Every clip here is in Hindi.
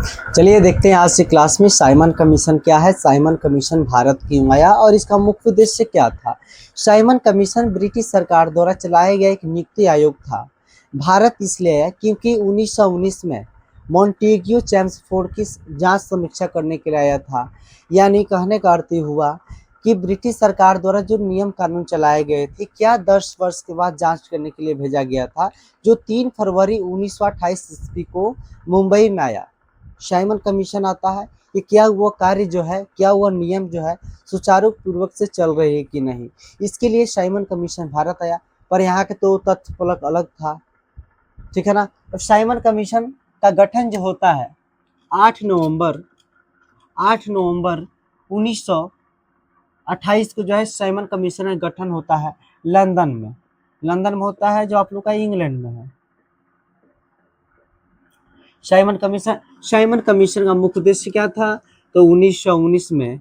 चलिए देखते हैं आज की क्लास में साइमन कमीशन क्या है, साइमन कमीशन भारत क्यों आया और इसका मुख्य उद्देश्य क्या था। साइमन कमीशन ब्रिटिश सरकार द्वारा चलाया गया एक नियुक्ति आयोग था। भारत इसलिए आया क्योंकि 1919 में मॉन्टेग्यू चेम्सफोर्ड की जांच समीक्षा करने के लिए आया था। यानी कहने का अर्थ हुआ कि ब्रिटिश सरकार द्वारा जो नियम कानून चलाए गए थे, क्या 10 वर्ष के बाद जांच करने के लिए भेजा गया था, जो 3 फरवरी 1928 ईस्वी को मुंबई में आया। साइमन कमीशन आता है कि क्या वो कार्य जो है, क्या वो नियम जो है सुचारू पूर्वक से चल रहे हैं कि नहीं। इसके लिए साइमन कमीशन भारत आया, पर यहाँ के तो तथ्य फलक अलग था, ठीक है ना। और साइमन कमीशन का गठन जो होता है 8 नवंबर 1928 को जो है साइमन कमीशन का गठन होता है लंदन में होता है, जो आप लोग का इंग्लैंड में है। साइमन कमीशन का मुख्य उद्देश्य क्या था, तो 1919 में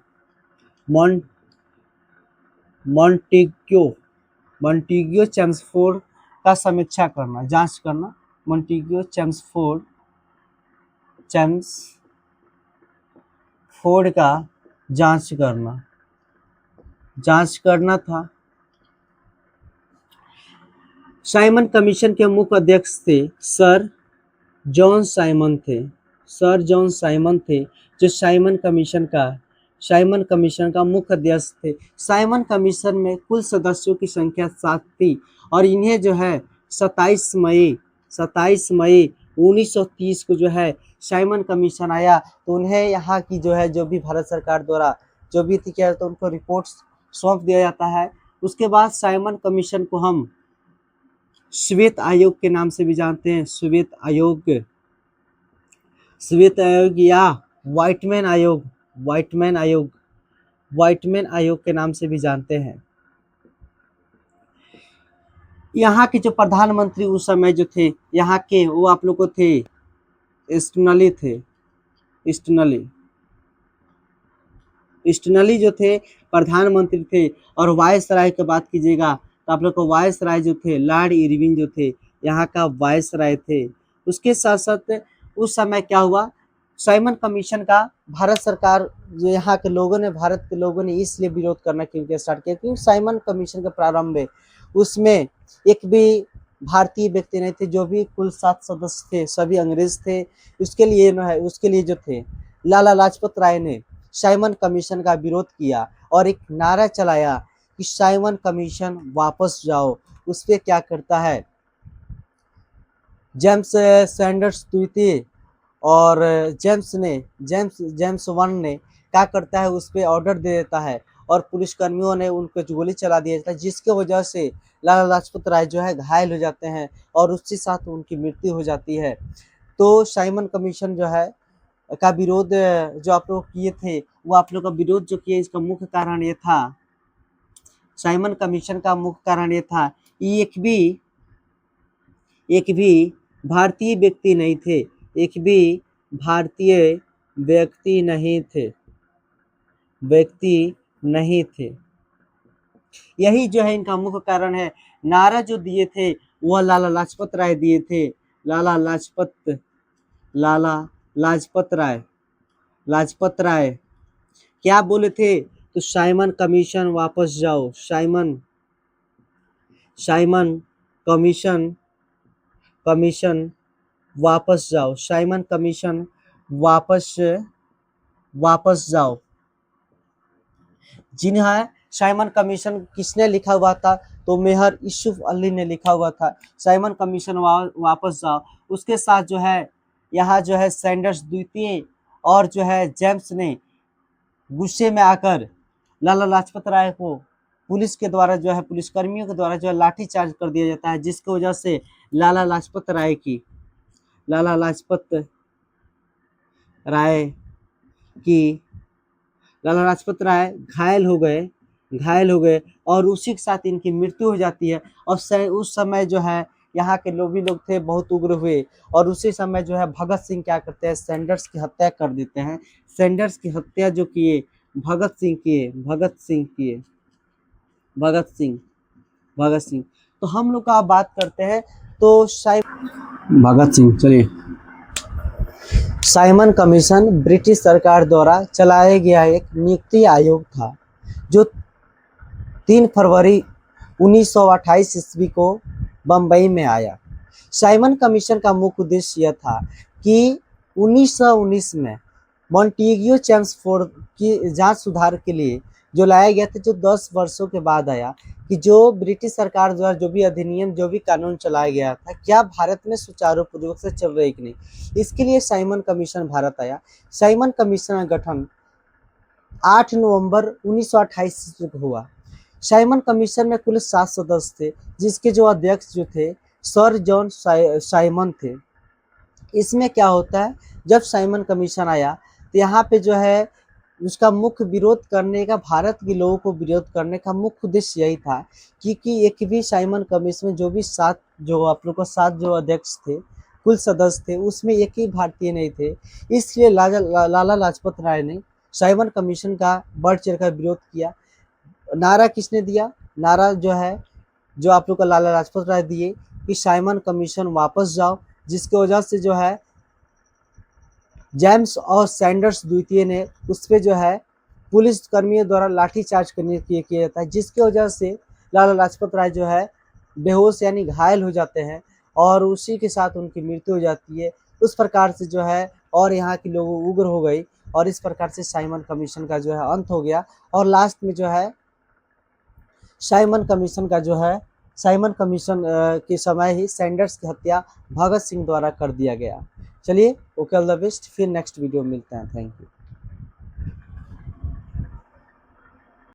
मॉन्टेग्यू चेम्सफोर्ड का समीक्षा करना, जांच करना। मॉन्टेग्यू चेम्सफोर्ड का जांच करना था। साइमन कमीशन के मुख्य अध्यक्ष थे सर जॉन साइमन थे, जो साइमन कमीशन का मुख्य अध्यक्ष थे। साइमन कमीशन में कुल सदस्यों की संख्या 7 थी और इन्हें जो है 27 मई 1930 को जो है साइमन कमीशन आया, तो उन्हें यहाँ की जो है जो भी भारत सरकार द्वारा जो भी थी क्या, तो उनको रिपोर्ट सौंप दिया जाता है। उसके बाद साइमन कमीशन को हम श्वेत आयोग के नाम से भी जानते हैं। श्वेत आयोग या व्हाइटमैन आयोग के नाम से भी जानते हैं। यहाँ के जो प्रधानमंत्री उस समय जो थे यहाँ के, वो आप लोग को थे ईस्टनली जो थे प्रधानमंत्री थे। और वायसराय की बात कीजिएगा तो आप लोग को वायसराय जो थे लॉर्ड इरविन जो थे यहाँ का वायसराय थे। उसके साथ साथ उस समय क्या हुआ, साइमन कमीशन का भारत सरकार जो यहाँ के लोगों ने, भारत के लोगों ने इसलिए विरोध करना क्योंकि स्टार्ट किया क्योंकि साइमन कमीशन के प्रारंभ में उसमें एक भी भारतीय व्यक्ति नहीं थे। जो भी कुल 7 सदस्य थे सभी अंग्रेज थे। उसके लिए जो थे लाला लाजपत राय ने साइमन कमीशन का विरोध किया और एक नारा चलाया कि साइमन कमीशन वापस जाओ। उस पर क्या करता है जेम्स सैंडर्स द्वितीय और जेम्स वन ने क्या करता है, उस पर ऑर्डर दे देता है और पुलिसकर्मियों ने उनको गोली चला दिया जाता है, जिसके वजह से लाला लाजपत राय जो है घायल हो जाते हैं और उसके साथ उनकी मृत्यु हो जाती है। तो साइमन कमीशन जो है का विरोध जो आप लोग किए थे, वो आप लोग का विरोध जो किए, इसका मुख्य कारण ये था, साइमन कमीशन का मुख्य कारण ये था एक भी भारतीय व्यक्ति नहीं थे। यही जो है इनका मुख्य कारण है। नारा जो दिए थे वह लाला लाजपत राय दिए थे। लाजपत राय क्या बोले थे, तो साइमन कमीशन वापस जाओ, साइमन कमीशन वापस जाओ, साइमन कमीशन वापस जाओ। जिन्हें साइमन कमीशन किसने लिखा हुआ था, तो मेहर यूसुफ अली ने लिखा हुआ था, साइमन कमीशन वापस जाओ। उसके साथ जो है यहाँ जो है सैंडर्स द्वितीय और जो है जेम्स ने गुस्से में आकर लाला लाजपत राय को पुलिसकर्मियों के द्वारा जो है लाठीचार्ज कर दिया जाता है, जिसकी वजह से लाला लाजपत राय घायल हो गए और उसी के साथ इनकी मृत्यु हो जाती है। और उस समय जो है यहाँ के लोग थे बहुत उग्र हुए और उसी समय जो है भगत सिंह क्या करते हैं, सैंडर्स की हत्या कर देते हैं। सैंडर्स की हत्या जो किए भगत सिंह। तो हम लोग का बात करते हैं तो शायद भगत सिंह, चलिए साइमन कमीशन ब्रिटिश सरकार द्वारा चलाया गया एक नियुक्ति आयोग था जो 3 फरवरी 1928 ईस्वी को बम्बई में आया। साइमन कमीशन का मुख्य उद्देश्य यह था कि 1919 में मॉन्टेग्यू चेम्सफोर्ड की जांच सुधार के लिए जो लाया गया था, जो 10 वर्षों के बाद आया, कि जो ब्रिटिश सरकार द्वारा जो भी अधिनियम, जो भी कानून चलाया गया था, क्या भारत में सुचारू पूर्वक से चल रहे कि नहीं, इसके लिए साइमन कमीशन भारत आया। साइमन कमीशन का गठन 8 नवंबर 1928 ईस्वी को हुआ। साइमन कमीशन में कुल 7 सदस्य थे, जिसके जो अध्यक्ष जो थे सर जॉन साइमन थे। इसमें क्या होता है, जब साइमन कमीशन आया तो यहाँ पे जो है उसका मुख्य विरोध करने का, भारत के लोगों को विरोध करने का मुख्य उद्देश्य यही था, क्योंकि एक भी साइमन कमीशन में जो भी 7 जो आप लोग को 7 जो अध्यक्ष थे, कुल सदस्य थे, उसमें एक ही भारतीय नहीं थे। इसलिए लाला लाजपत राय ने साइमन कमीशन का बढ़ चढ़ कर विरोध किया। नारा किसने दिया? नारा जो है, जो आप लोग का लाला लाजपत राय दिए कि साइमन कमीशन वापस जाओ, जिसकी वजह से जो है जेम्स और सैंडर्स द्वितीय ने उस पर जो है पुलिस कर्मियों द्वारा लाठीचार्ज करने किया जाता है, जिसकी वजह से लाला लाजपत राय जो है बेहोश यानी घायल हो जाते हैं और उसी के साथ उनकी मृत्यु हो जाती है। उस प्रकार से जो है और यहाँ के लोग उग्र हो गई और इस प्रकार से साइमन कमीशन का जो है अंत हो गया। और लास्ट में जो है साइमन कमीशन का जो है साइमन कमीशन के समय ही सैंडर्स की हत्या भगत सिंह द्वारा कर दिया गया। चलिए, ओके, ऑल द बेस्ट, फिर नेक्स्ट वीडियो मिलते हैं। Thank you.